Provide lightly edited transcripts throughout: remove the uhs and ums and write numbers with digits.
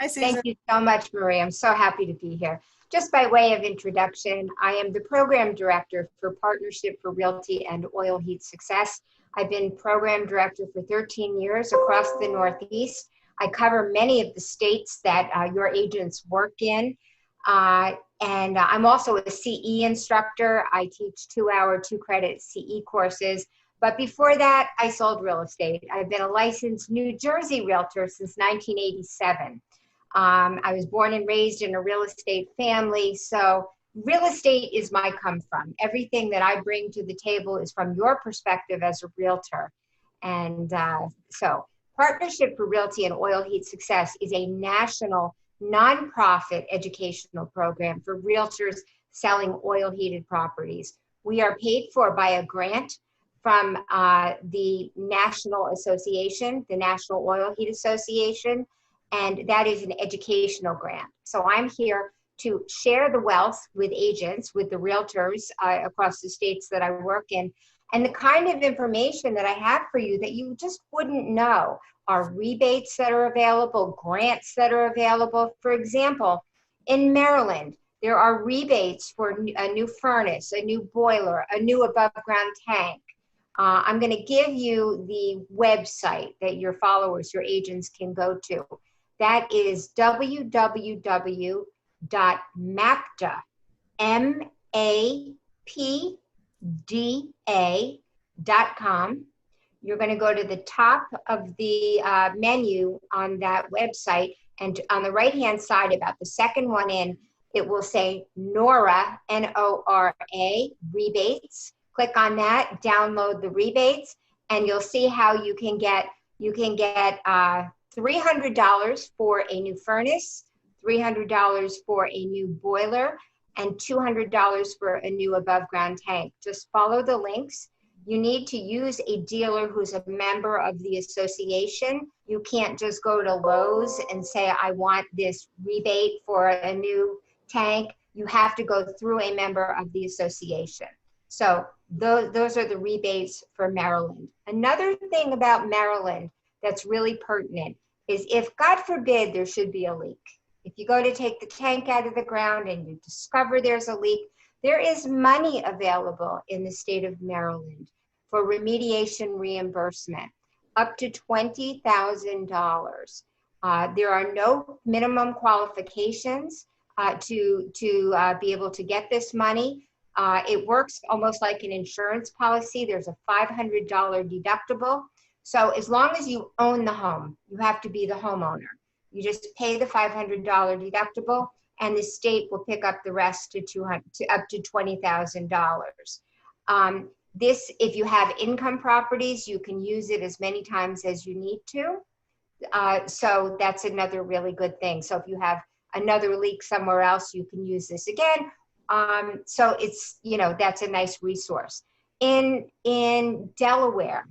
Hi, Susan. Thank you so much, Marie. I'm so happy to be here. Just by way of introduction, I am the program director for Partnership for Realty and Oil Heat Success. I've been program director for 13 years across the Northeast. I cover many of the states that your agents work in. And I'm also a CE instructor. I teach 2-hour, 2-credit CE courses. But before that, I sold real estate. I've been a licensed New Jersey realtor since 1987. I was born and raised in a real estate family, so real estate is my come from. Everything that I bring to the table is from your perspective as a realtor. And so Partnership for Realty and Oil Heat Success is a national nonprofit educational program for realtors selling oil heated properties. We are paid for by a grant from the National Association, the National Oil Heat Association, and that is an educational grant. So I'm here to share the wealth with agents, with the realtors across the states that I work in, and the kind of information that I have for you that you just wouldn't know are rebates that are available, grants that are available. For example, in Maryland, there are rebates for a new furnace, a new boiler, a new above ground tank. I'm going to give you the website that your followers, your agents can go to. That is www.mapda, MAPDA.com. You're going to go to the top of the menu on that website, and on the right-hand side, about the second one in, it will say NORA, N-O-R-A, rebates. Click on that, download the rebates, and you'll see how you can get $300 for a new furnace, $300 for a new boiler, and $200 for a new above ground tank. Just follow the links. You need to use a dealer who's a member of the association. You can't just go to Lowe's and say, I want this rebate for a new tank. You have to go through a member of the association. So those are the rebates for Maryland. Another thing about Maryland that's really pertinent is if, God forbid, there should be a leak. If you go to take the tank out of the ground and you discover there's a leak, there is money available in the state of Maryland for remediation reimbursement, up to $20,000. There are no minimum qualifications to be able to get this money. It works almost like an insurance policy. There's a $500 deductible. So as long as you own the home, you have to be the homeowner. You just pay the $500 deductible, and the state will pick up the rest to up to $20,000. This, if you have income properties, you can use it as many times as you need to. So that's another really good thing. So if you have another leak somewhere else, you can use this again. So it's, that's a nice resource. In Delaware,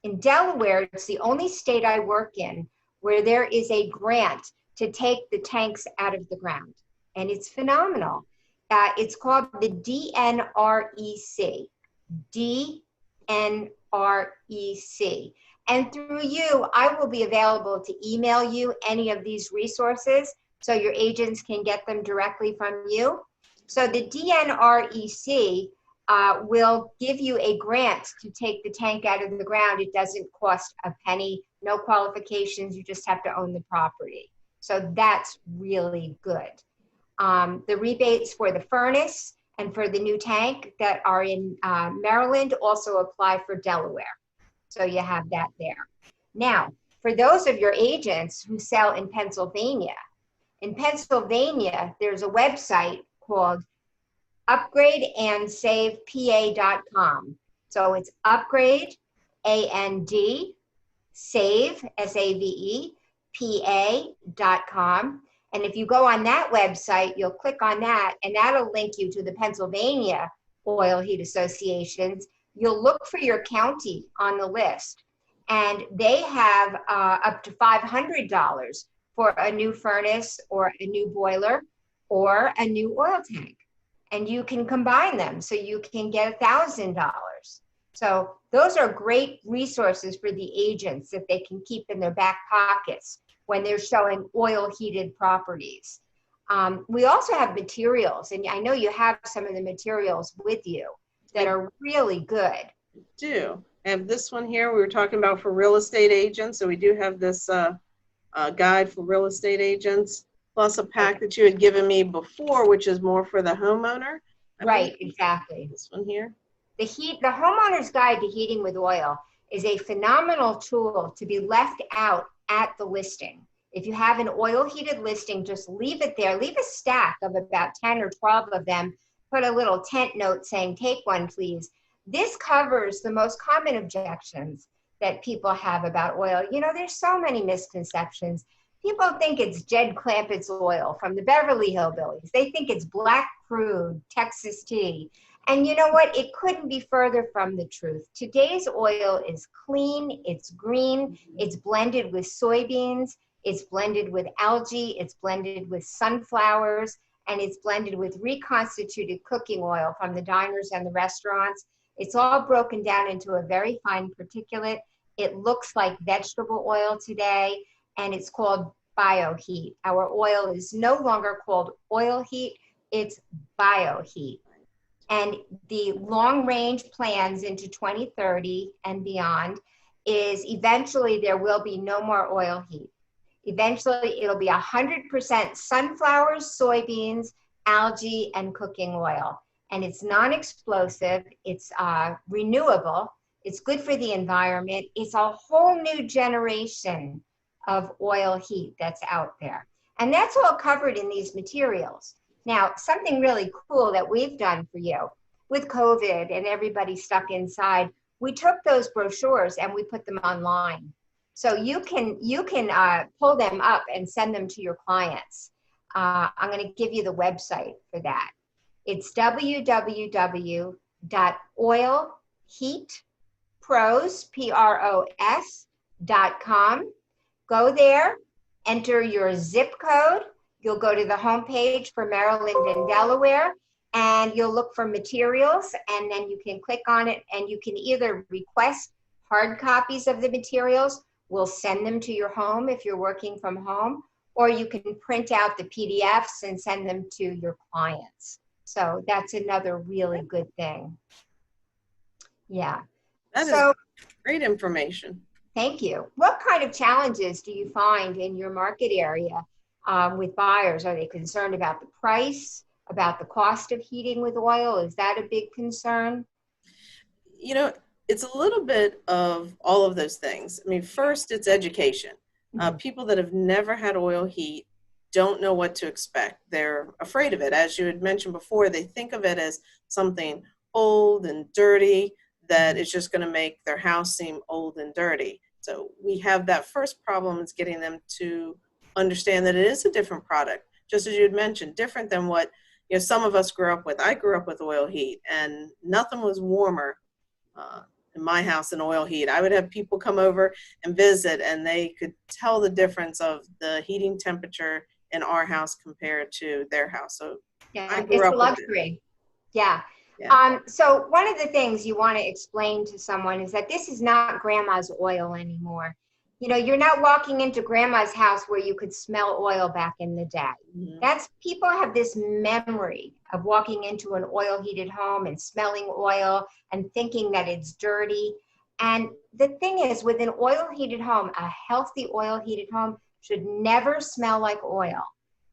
it's the only state I work in where there is a grant to take the tanks out of the ground. And it's phenomenal. It's called the DNREC. DNREC. And through you, I will be available to email you any of these resources so your agents can get them directly from you. So the DNREC will give you a grant to take the tank out of the ground. It doesn't cost a penny, no qualifications, you just have to own the property. So that's really good. The rebates for the furnace and for the new tank that are in Maryland also apply for Delaware. So you have that there. Now, for those of your agents who sell in Pennsylvania, there's a website called upgradeandsavepa.com. So it's upgrade, A-N-D, save, S-A-V-E, PA.com. And if you go on that website, you'll click on that, and that'll link you to the Pennsylvania Oil Heat Associations. You'll look for your county on the list, and they have up to $500 for a new furnace or a new boiler or a new oil tank. And you can combine them, so you can get $1,000. So those are great resources for the agents that they can keep in their back pockets when they're showing oil heated properties. We also have materials, and I know you have some of the materials with you that are really good. Do. I have this one here we were talking about for real estate agents. So we do have this guide for real estate agents, plus a pack that you had given me before, which is more for the homeowner. Right, exactly. This one here. The Homeowner's Guide to Heating with Oil is a phenomenal tool to be left out at the listing. If you have an oil heated listing, just leave it there. Leave a stack of about 10 or 12 of them. Put a little tent note saying, take one, please. This covers the most common objections that people have about oil. You know, there's so many misconceptions. People think it's Jed Clampett's oil from the Beverly Hillbillies. They think it's black crude, Texas tea. And you know what? It couldn't be further from the truth. Today's oil is clean, it's green, it's blended with soybeans, it's blended with algae, it's blended with sunflowers, and it's blended with reconstituted cooking oil from the diners and the restaurants. It's all broken down into a very fine particulate. It looks like vegetable oil today, and it's called bioheat. Our oil is no longer called oil heat, it's bioheat. And the long range plans into 2030 and beyond is eventually there will be no more oil heat. Eventually it'll be 100% sunflowers, soybeans, algae, and cooking oil. And it's non-explosive, it's renewable, it's good for the environment. It's a whole new generation of oil heat that's out there. And that's all covered in these materials. Now, something really cool that we've done for you with COVID and everybody stuck inside, we took those brochures and we put them online. So you can pull them up and send them to your clients. I'm going to give you the website for that. It's www.oilheatpros.com. Go there, enter your zip code. You'll go to the homepage for Maryland and Delaware, and you'll look for materials, and then you can click on it, and you can either request hard copies of the materials. We'll send them to your home if you're working from home, or you can print out the PDFs and send them to your clients. So that's another really good thing. Yeah. That is great information. Thank you. What kind of challenges do you find in your market area with buyers? Are they concerned about the price, about the cost of heating with oil? Is that a big concern? You know, it's a little bit of all of those things. I mean, first, it's education. People that have never had oil heat don't know what to expect. They're afraid of it. As you had mentioned before, they think of it as something old and dirty that is just going to make their house seem old and dirty. So we have that first problem, is getting them to understand that it is a different product. Just as you had mentioned, different than what some of us grew up with. I grew up with oil heat, and nothing was warmer in my house than oil heat. I would have people come over and visit, and they could tell the difference of the heating temperature in our house compared to their house. So yeah, it's a luxury. Yeah. So one of the things you want to explain to someone is that this is not grandma's oil anymore. You know, you're not walking into grandma's house where you could smell oil back in the day. Mm-hmm. People have this memory of walking into an oil heated home and smelling oil and thinking that it's dirty. And the thing is, with an oil heated home, a healthy oil heated home should never smell like oil.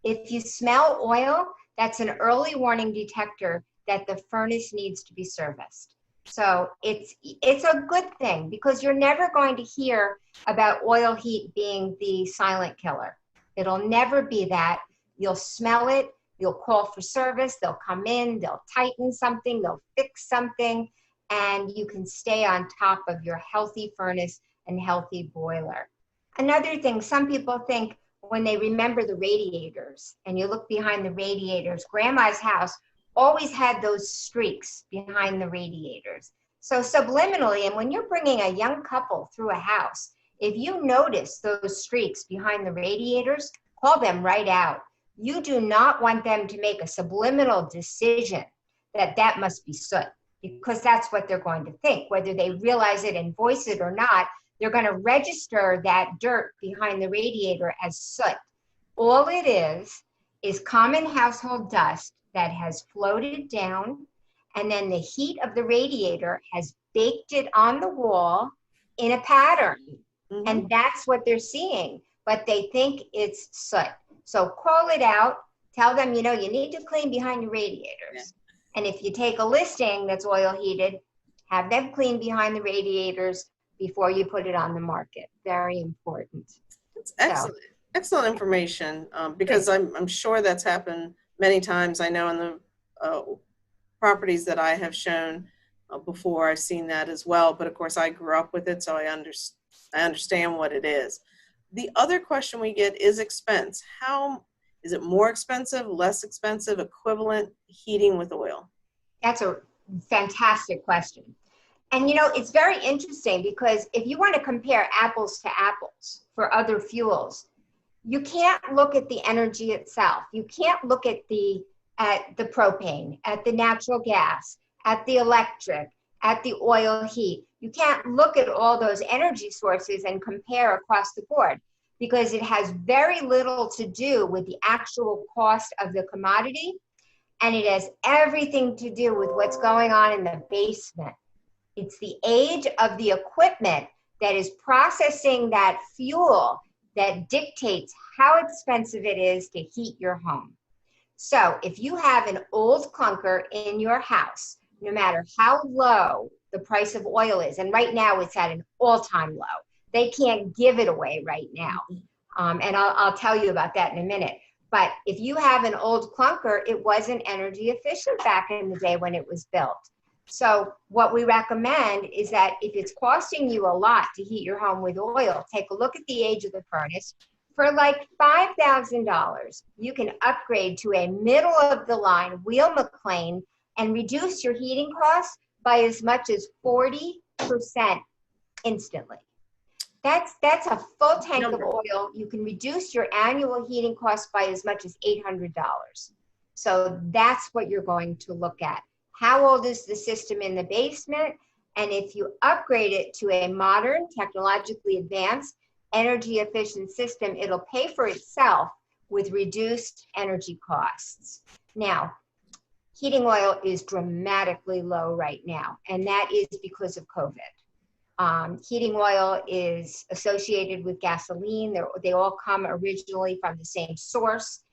If you smell oil, that's an early warning detector that the furnace needs to be serviced. So it's a good thing, because you're never going to hear about oil heat being the silent killer. It'll never be that. You'll smell it, you'll call for service, they'll come in, they'll tighten something, they'll fix something, and you can stay on top of your healthy furnace and healthy boiler. Another thing, some people think when they remember the radiators, and you look behind the radiators, grandma's house always had those streaks behind the radiators. So subliminally, and when you're bringing a young couple through a house, if you notice those streaks behind the radiators, call them right out. You do not want them to make a subliminal decision that that must be soot, because that's what they're going to think. Whether they realize it and voice it or not, they're going to register that dirt behind the radiator as soot. All it is common household dust that has floated down, and then the heat of the radiator has baked it on the wall in a pattern. Mm-hmm. And that's what they're seeing, but they think it's soot. So call it out, tell them, you need to clean behind your radiators. Yeah. And if you take a listing that's oil heated, have them clean behind the radiators before you put it on the market. Very important. That's excellent. So, excellent information, because I'm sure that's happened many times. I know in the properties that I have shown before, I've seen that as well. But of course, I grew up with it, so I understand what it is. The other question we get is expense. How is it more expensive, less expensive, equivalent heating with oil? That's a fantastic question. And it's very interesting because if you want to compare apples to apples for other fuels, you can't look at the energy itself. You can't look at the propane, at the natural gas, at the electric, at the oil heat. You can't look at all those energy sources and compare across the board because it has very little to do with the actual cost of the commodity, and it has everything to do with what's going on in the basement. It's the age of the equipment that is processing that fuel that dictates how expensive it is to heat your home. So if you have an old clunker in your house, no matter how low the price of oil is, and right now it's at an all-time low, they can't give it away right now. And I'll tell you about that in a minute. But if you have an old clunker, it wasn't energy efficient back in the day when it was built. So what we recommend is that if it's costing you a lot to heat your home with oil, take a look at the age of the furnace. For like $5,000, you can upgrade to a middle of the line Wheel McLean and reduce your heating costs by as much as 40% instantly. That's a full tank of oil. You can reduce your annual heating costs by as much as $800. So that's what you're going to look at. How old is the system in the basement? And if you upgrade it to a modern, technologically advanced, energy efficient system, it'll pay for itself with reduced energy costs. Now, heating oil is dramatically low right now, and that is because of COVID. Heating oil is associated with gasoline. They all come originally from the same source.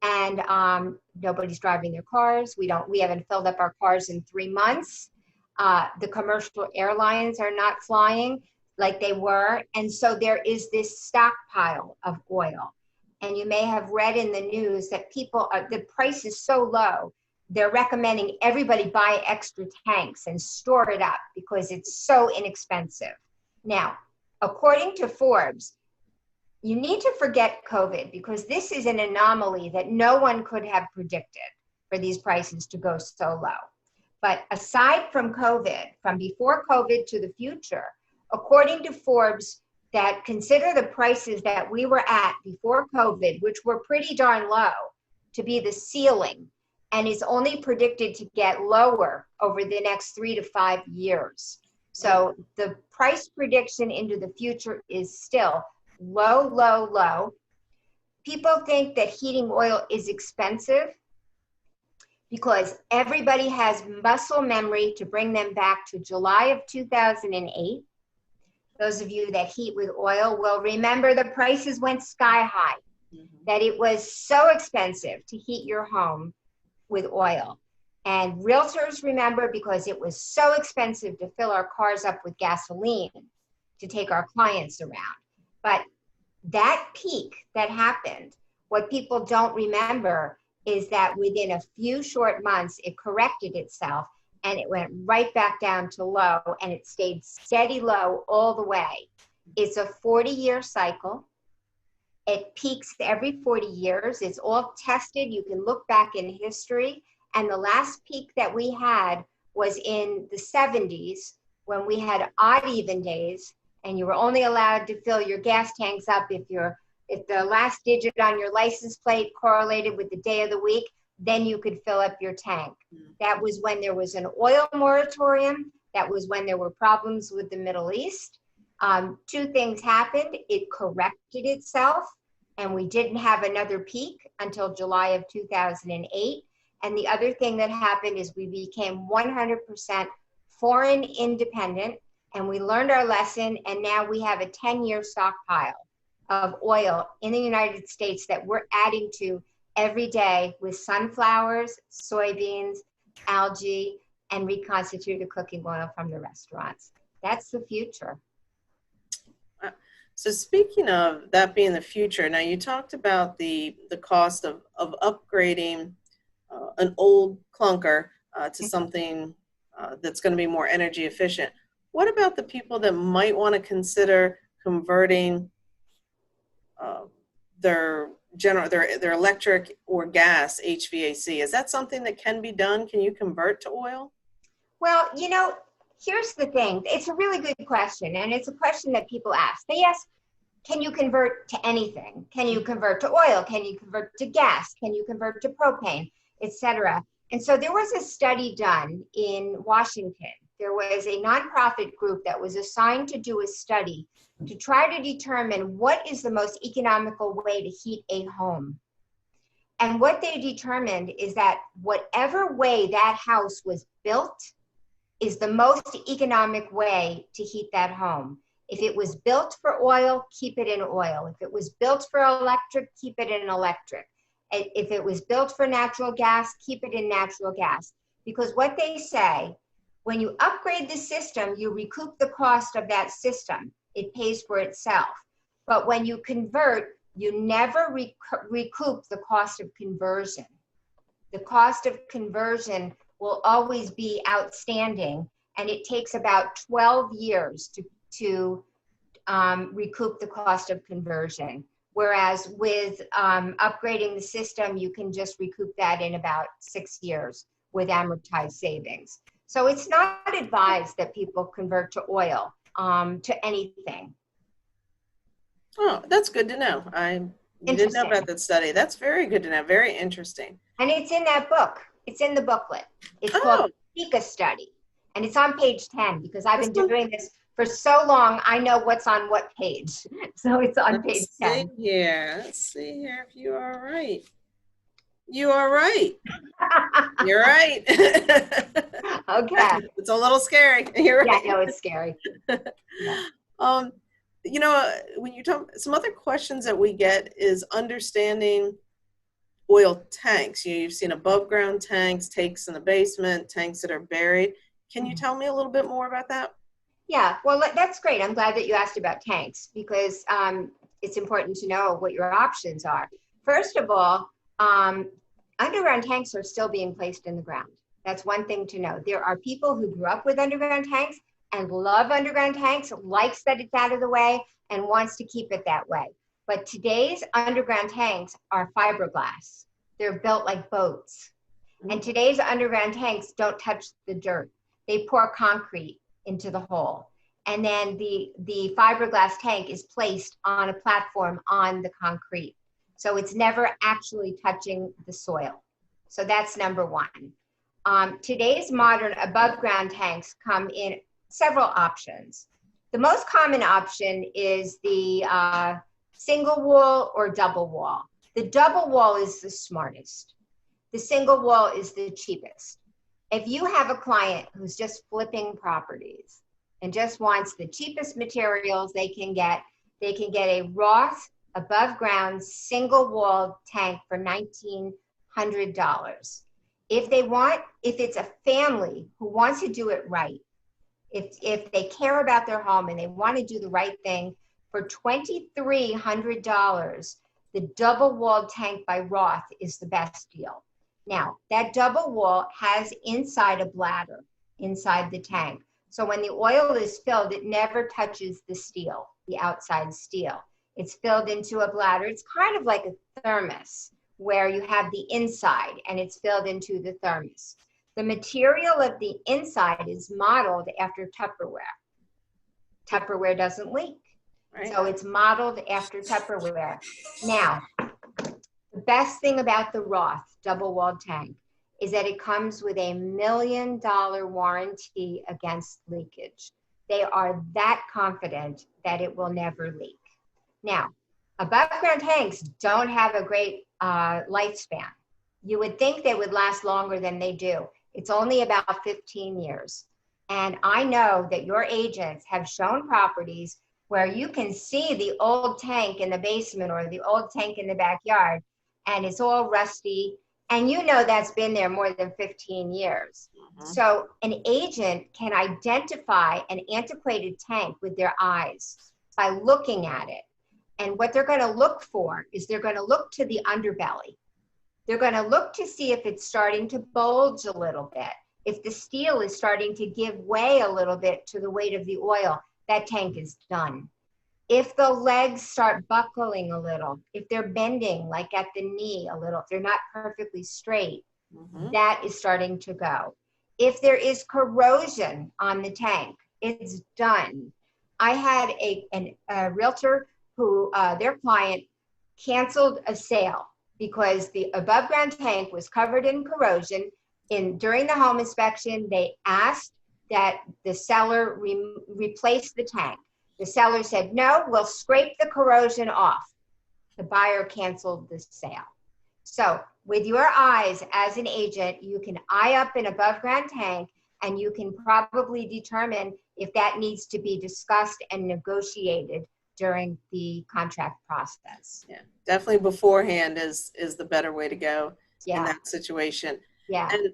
And nobody's driving their cars. We haven't filled up our cars in 3 months. The commercial airlines are not flying like they were. And so there is this stockpile of oil. And you may have read in the news that the price is so low, they're recommending everybody buy extra tanks and store it up because it's so inexpensive. Now, according to Forbes, you need to forget COVID because this is an anomaly that no one could have predicted for these prices to go so low. But aside from COVID, from before COVID to the future, according to Forbes, that consider the prices that we were at before COVID, which were pretty darn low, to be the ceiling, and is only predicted to get lower over the next 3 to 5 years. So the price prediction into the future is still low, low, low. People think that heating oil is expensive because everybody has muscle memory to bring them back to July of 2008. Those of you that heat with oil will remember the prices went sky high, that it was so expensive to heat your home with oil. And realtors remember because it was so expensive to fill our cars up with gasoline to take our clients around. But that peak that happened, what people don't remember is that within a few short months, it corrected itself and it went right back down to low and it stayed steady low all the way. It's a 40-year cycle. It peaks every 40 years. It's all tested. You can look back in history. And the last peak that we had was in the 70s when we had odd even days and you were only allowed to fill your gas tanks up if the last digit on your license plate correlated with the day of the week, then you could fill up your tank. That was when there was an oil moratorium. That was when there were problems with the Middle East. Two things happened. It corrected itself, and we didn't have another peak until July of 2008. And the other thing that happened is we became 100% foreign independent, and we learned our lesson, and now we have a 10-year stockpile of oil in the United States that we're adding to every day with sunflowers, soybeans, algae, and reconstituted cooking oil from the restaurants. That's the future. So speaking of that being the future, now you talked about the cost of upgrading an old clunker to something that's going to be more energy efficient. What about the people that might want to consider converting their electric or gas HVAC? Is that something that can be done? Can you convert to oil? Well, here's the thing. It's a really good question, and it's a question that people ask. They ask, can you convert to anything? Can you convert to oil? Can you convert to gas? Can you convert to propane, etc.? And so there was a study done in Washington. There was a nonprofit group that was assigned to do a study to try to determine what is the most economical way to heat a home. And what they determined is that whatever way that house was built is the most economic way to heat that home. If it was built for oil, keep it in oil. If it was built for electric, keep it in electric. If it was built for natural gas, keep it in natural gas. Because what they say, when you upgrade the system, you recoup the cost of that system. It pays for itself. But when you convert, you never recoup the cost of conversion. The cost of conversion will always be outstanding, and it takes about 12 years to recoup the cost of conversion. Whereas with upgrading the system, you can just recoup that in about 6 years with amortized savings. So it's not advised that people convert to oil, to anything. Oh, that's good to know. I didn't know about that study. That's very good to know. Very interesting. And it's in that book. It's in the booklet. It's called Pika Study. And it's on page 10 because I've been doing this for so long. I know what's on what page. So it's on page 10. Let's see here if you are right. You are right. You're right. Okay. It's a little scary. You're right. Yeah, no, it's scary. Yeah. When you talk, some other questions that we get is understanding oil tanks. You've seen above ground tanks, tanks in the basement, tanks that are buried. Can you tell me a little bit more about that? Yeah, well, that's great. I'm glad that you asked about tanks because it's important to know what your options are. First of all, underground tanks are still being placed in the ground. That's one thing to know. There are people who grew up with underground tanks and love underground tanks, likes that it's out of the way, and wants to keep it that way. But today's underground tanks are fiberglass. They're built like boats. And today's underground tanks don't touch the dirt. They pour concrete into the hole. And then the fiberglass tank is placed on a platform on the concrete. So it's never actually touching the soil. So that's number one. Today's modern above ground tanks come in several options. The most common option is the single wall or double wall. The double wall is the smartest. The single wall is the cheapest. If you have a client who's just flipping properties and just wants the cheapest materials they can get a Roth above ground single wall tank for $1,900. If it's a family who wants to do it right, if they care about their home and they want to do the right thing, for $2,300, the double walled tank by Roth is the best deal. Now, that double wall has inside a bladder inside the tank. So when the oil is filled, it never touches the steel, the outside steel. It's filled into a bladder. It's kind of like a thermos where you have the inside and it's filled into the thermos. The material of the inside is modeled after Tupperware. Tupperware doesn't leak. Right. So it's modeled after Tupperware. Now, the best thing about the Roth double-walled tank is that it comes with a $1 million warranty against leakage. They are that confident that it will never leak. Now, above ground tanks don't have a great lifespan. You would think they would last longer than they do. It's only about 15 years. And I know that your agents have shown properties where you can see the old tank in the basement or the old tank in the backyard, and it's all rusty. And you know that's been there more than 15 years. So an agent can identify an antiquated tank with their eyes by looking at it. And what they're going to look for is they're going to look to the underbelly. They're going to look to see if it's starting to bulge a little bit. If the steel is starting to give way a little bit to the weight of the oil, that tank is done. If the legs start buckling a little, if they're bending like at the knee a little, if they're not perfectly straight, that is starting to go. If there is corrosion on the tank, it's done. I had a realtor who their client canceled a sale because the above ground tank was covered in corrosion. During the home inspection, they asked that the seller replace the tank. The seller said, no, we'll scrape the corrosion off. The buyer canceled the sale. So with your eyes as an agent, you can eye up an above ground tank and you can probably determine if that needs to be discussed and negotiated during the contract process. Yeah, definitely beforehand is the better way to go in that situation. Yeah. And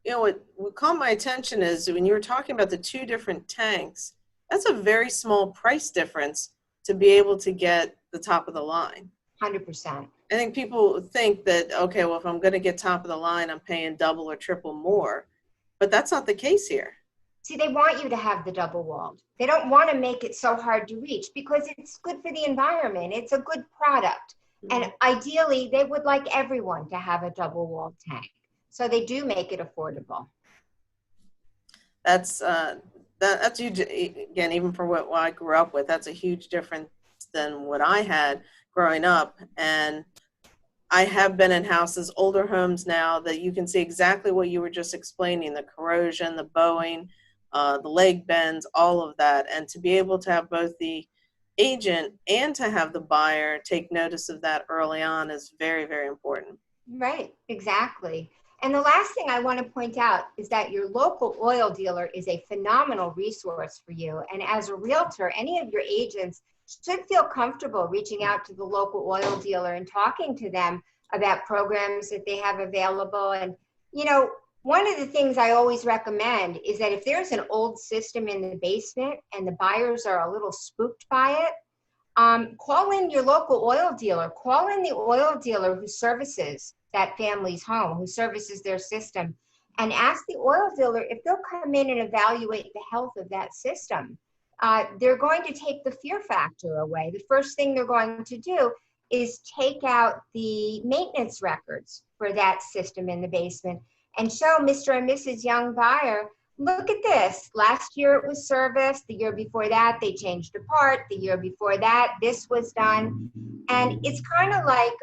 you know what caught my attention is when you were talking about the two different tanks, that's a very small price difference to be able to get the top of the line. 100%. I think people think that, okay, well, if I'm going to get top of the line, I'm paying double or triple more, but that's not the case here. See, they want you to have the double walled. They don't want to make it so hard to reach because it's good for the environment. It's a good product. And ideally, they would like everyone to have a double walled tank. So they do make it affordable. That's huge. Again, even for what I grew up with, that's a huge difference than what I had growing up. And I have been in houses, older homes now, that you can see exactly what you were just explaining, the corrosion, the bowing, the leg bends, all of that. And to be able to have both the agent and to have the buyer take notice of that early on is very, very important. Right, exactly. And the last thing I want to point out is that your local oil dealer is a phenomenal resource for you. And as a realtor, any of your agents should feel comfortable reaching out to the local oil dealer and talking to them about programs that they have available. And, you know, one of the things I always recommend is that if there's an old system in the basement and the buyers are a little spooked by it, call in your local oil dealer. Call in the oil dealer who services that family's home, who services their system, and ask the oil dealer if they'll come in and evaluate the health of that system. They're going to take the fear factor away. The first thing they're going to do is take out the maintenance records for that system in the basement and show Mr. and Mrs. Young buyer, look at this. Last year it was serviced. The year before that, they changed a part. The year before that, this was done. And it's kind of like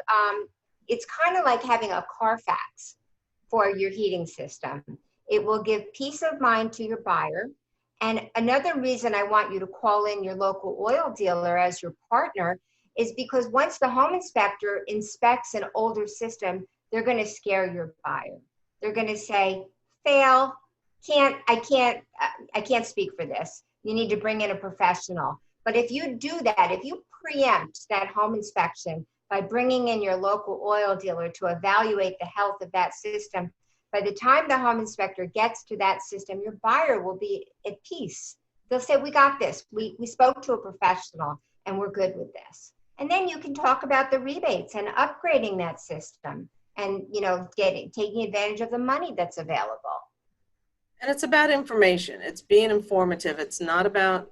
having a Carfax for your heating system. It will give peace of mind to your buyer. And another reason I want you to call in your local oil dealer as your partner is because once the home inspector inspects an older system, they're going to scare your buyer. They're going to say, fail, I can't speak for this. You need to bring in a professional. But if you do that, if you preempt that home inspection by bringing in your local oil dealer to evaluate the health of that system, by the time the home inspector gets to that system, your buyer will be at peace. They'll say, we got this. We spoke to a professional and we're good with this. And then you can talk about the rebates and upgrading that system and, you know, taking advantage of the money that's available. And it's about information. It's being informative. It's not about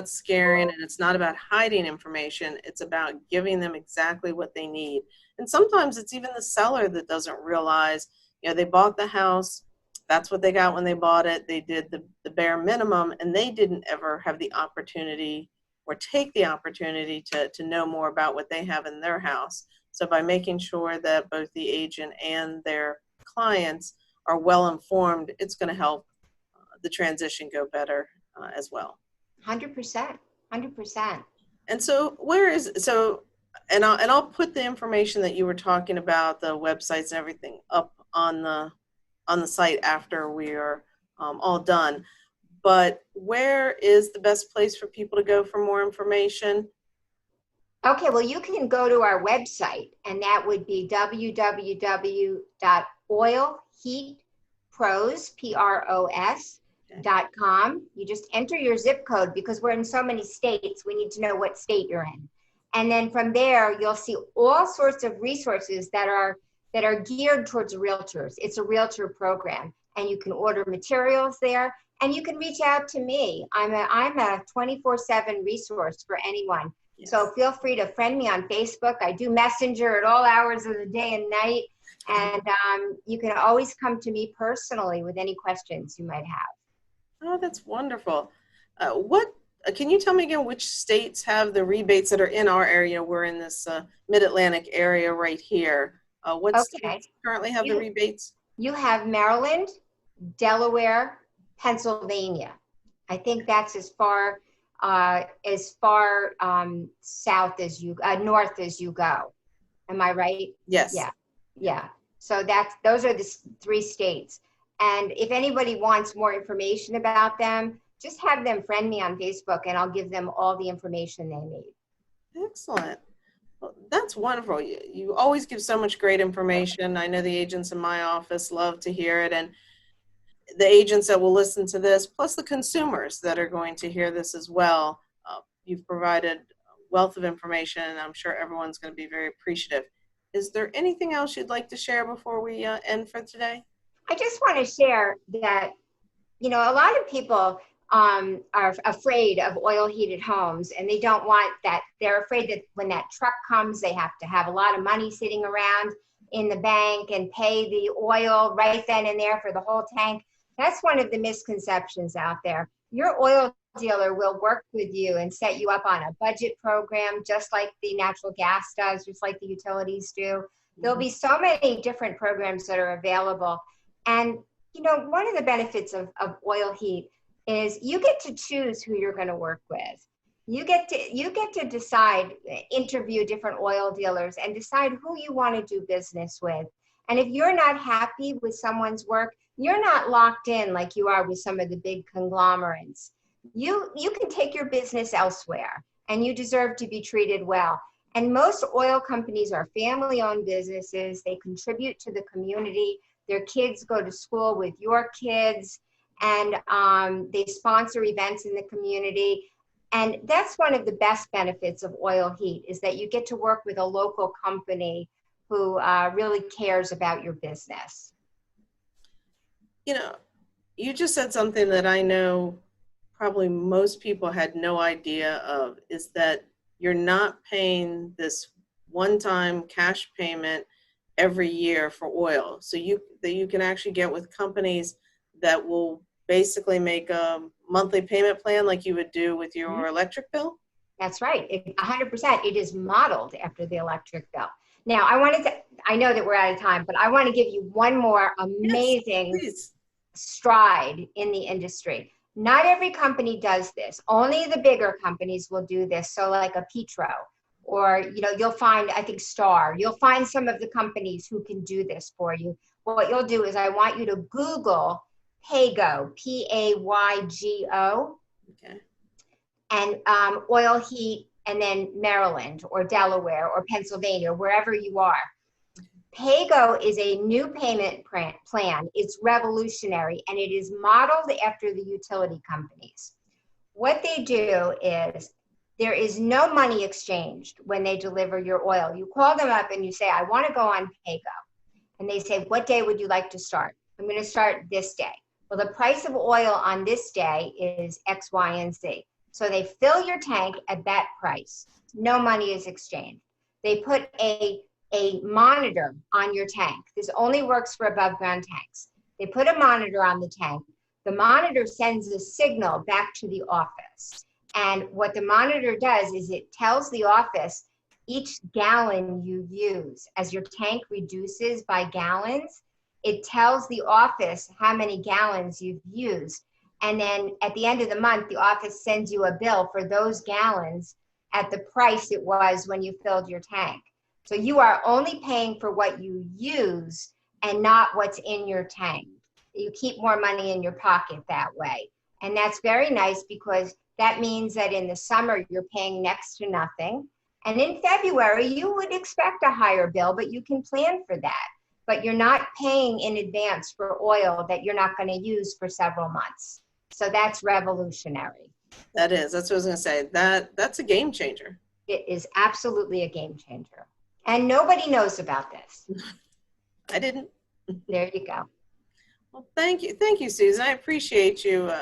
scaring, and it's not about hiding information. It's about giving them exactly what they need. And sometimes it's even the seller that doesn't realize, you know, they bought the house. That's what they got when they bought it. They did the bare minimum, and they didn't ever have the opportunity or take the opportunity to know more about what they have in their house. So by making sure that both the agent and their clients are well informed, it's going to help the transition go better as well. 100%. 100%. And so where is so and I'll put the information that you were talking about, the websites and everything, up on the site after we are all done. But where is the best place for people to go for more information? Okay, well, you can go to our website, and that would be www.oilheatpros.com. You just enter your zip code because we're in so many states. We need to know what state you're in. And then from there, you'll see all sorts of resources that are geared towards realtors. It's a realtor program, and you can order materials there, and you can reach out to me. I'm a 24/7 resource for anyone. Yes. So feel free to friend me on Facebook. I do Messenger at all hours of the day and night. And you can always come to me personally with any questions you might have. Oh, that's wonderful. What can you tell me again which states have the rebates that are in our area? We're in this Mid-Atlantic area right here. What states currently have the rebates? You have Maryland, Delaware, Pennsylvania. I think that's as far south as you north as you go. Am I right? Yes. Yeah. So those are the 3 states. And if anybody wants more information about them, just have them friend me on Facebook, and I'll give them all the information they need. Excellent. Well, that's wonderful. You always give so much great information. I know the agents in my office love to hear it, and the agents that will listen to this, plus the consumers that are going to hear this as well. You've provided a wealth of information, and I'm sure everyone's going to be very appreciative. Is there anything else you'd like to share before we end for today? I just want to share that, a lot of people are afraid of oil heated homes, and they don't want that. They're afraid that when that truck comes, they have to have a lot of money sitting around in the bank and pay the oil right then and there for the whole tank. That's one of the misconceptions out there. Your oil dealer will work with you and set you up on a budget program, just like the natural gas does, just like the utilities do. There'll be so many different programs that are available. And, one of the benefits of oil heat is you get to choose who you're going to work with. You get to decide, interview different oil dealers and decide who you want to do business with. And if you're not happy with someone's work, you're not locked in like you are with some of the big conglomerates. You can take your business elsewhere, and you deserve to be treated well. And most oil companies are family-owned businesses. They contribute to the community. Their kids go to school with your kids, and they sponsor events in the community. And that's one of the best benefits of oil heat, is that you get to work with a local company who really cares about your business. You just said something that I know probably most people had no idea of, is that you're not paying this one-time cash payment every year for oil. So you can actually get with companies that will basically make a monthly payment plan like you would do with your electric bill? That's right. 100%. It is modeled after the electric bill. Now, I know that we're out of time, but I want to give you one more amazing stride in the industry. Not every company does this. Only the bigger companies will do this. So like a Petro, or, you'll find, I think, Star. You'll find some of the companies who can do this for you. What you'll do is I want you to Google Paygo, Paygo, okay, and oil heat, and then Maryland or Delaware or Pennsylvania, wherever you are. Paygo is a new payment plan. It's revolutionary, and it is modeled after the utility companies. What they do is there is no money exchanged when they deliver your oil. You call them up and you say, I want to go on Paygo. And they say, what day would you like to start? I'm going to start this day. Well, the price of oil on this day is X, Y, and Z. So they fill your tank at that price. No money is exchanged. They put a monitor on your tank. This only works for above ground tanks. They put a monitor on the tank. The monitor sends a signal back to the office. And what the monitor does is it tells the office each gallon you use. As your tank reduces by gallons, it tells the office how many gallons you've used. And then at the end of the month, the office sends you a bill for those gallons at the price it was when you filled your tank. So you are only paying for what you use and not what's in your tank. You keep more money in your pocket that way. And that's very nice because that means that in the summer, you're paying next to nothing. And in February, you would expect a higher bill, but you can plan for that. But you're not paying in advance for oil that you're not going to use for several months. So that's revolutionary. That is. That's what I was going to say. That's a game changer. It is absolutely a game changer. And nobody knows about this. I didn't. There you go. Well, thank you. Thank you, Susan. I appreciate you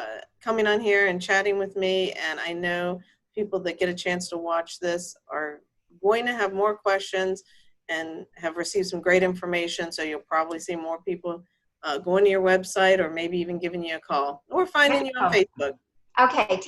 coming on here and chatting with me. And I know people that get a chance to watch this are going to have more questions and have received some great information. So you'll probably see more people going to your website or maybe even giving you a call or finding you on Facebook. Okay.